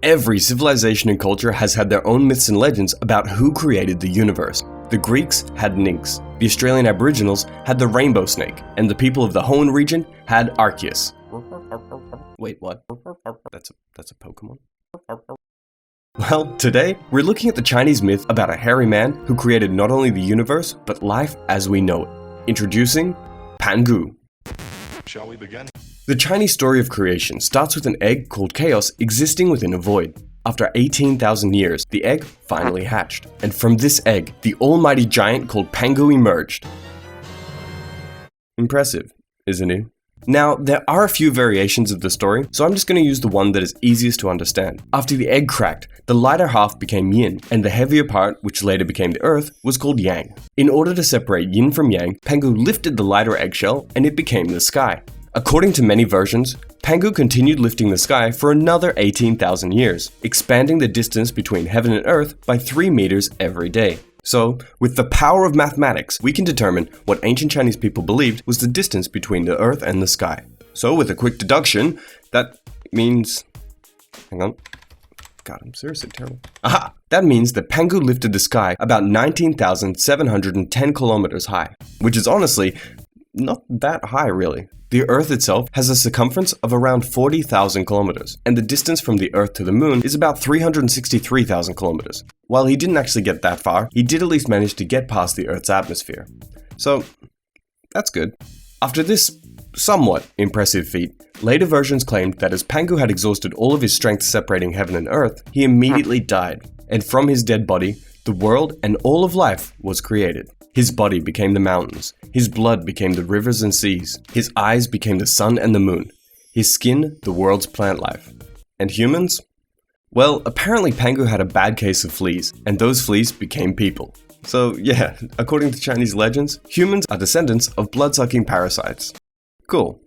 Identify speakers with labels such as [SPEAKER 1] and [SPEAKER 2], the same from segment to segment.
[SPEAKER 1] Every civilization and culture has had their own myths and legends about who created the universe. The Greeks had Nynx, the Australian aboriginals had the rainbow snake, and the people of the Hoen region had Arceus. Wait, what? That's a Pokemon? Well, today, we're looking at the Chinese myth about a hairy man who created not only the universe, but life as we know it. Introducing Pangu.
[SPEAKER 2] Shall we begin?
[SPEAKER 1] The Chinese story of creation starts with an egg called chaos existing within a void. After 18,000 years, the egg finally hatched, and from this egg, the almighty giant called Pangu emerged. Impressive, isn't it? Now, there are a few variations of the story, so I'm just going to use the one that is easiest to understand. After the egg cracked, the lighter half became yin, and the heavier part, which later became the earth, was called yang. In order to separate yin from yang, Pangu lifted the lighter eggshell, and it became the sky. According to many versions, Pangu continued lifting the sky for another 18,000 years, expanding the distance between heaven and earth by 3 meters every day. So, with the power of mathematics, we can determine what ancient Chinese people believed was the distance between the earth and the sky. So, with a quick deduction, that means... Hang on. God, I'm seriously terrible. Aha! That means that Pangu lifted the sky about 19,710 kilometers high, which is honestly not that high, really. The Earth itself has a circumference of around 40,000 kilometers, and the distance from the Earth to the Moon is about 363,000 kilometers. While he didn't actually get that far, he did at least manage to get past the Earth's atmosphere. So, that's good. After this somewhat impressive feat, later versions claimed that as Pangu had exhausted all of his strength separating heaven and earth, he immediately died, and from his dead body, the world and all of life was created. His body became the mountains, his blood became the rivers and seas, his eyes became the sun and the moon, his skin the world's plant life. And humans? Well, apparently Pangu had a bad case of fleas, and those fleas became people. So yeah, according to Chinese legends, humans are descendants of blood-sucking parasites. Cool.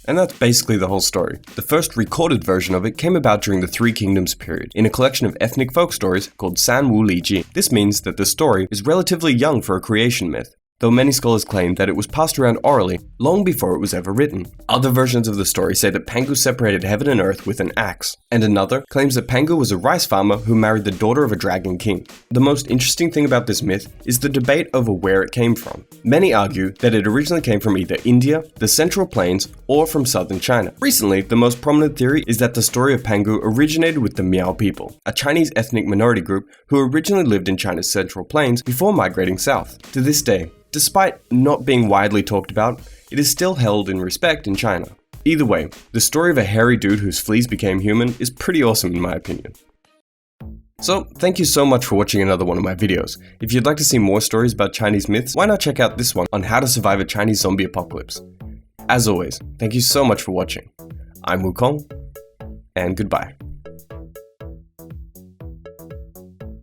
[SPEAKER 1] And that's basically the whole story. The first recorded version of it came about during the Three Kingdoms period, in a collection of ethnic folk stories called San Wu Li Ji. This means that the story is relatively young for a creation myth, though many scholars claim that it was passed around orally long before it was ever written. Other versions of the story say that Pangu separated heaven and earth with an axe, and another claims that Pangu was a rice farmer who married the daughter of a dragon king. The most interesting thing about this myth is the debate over where it came from. Many argue that it originally came from either India, the Central Plains, or from southern China. Recently, the most prominent theory is that the story of Pangu originated with the Miao people, a Chinese ethnic minority group who originally lived in China's Central Plains before migrating south. To this day, despite not being widely talked about, it is still held in respect in China. Either way, the story of a hairy dude whose fleas became human is pretty awesome in my opinion. So, thank you so much for watching another one of my videos. If you'd like to see more stories about Chinese myths, why not check out this one on how to survive a Chinese zombie apocalypse. As always, thank you so much for watching. I'm WooKong, and goodbye.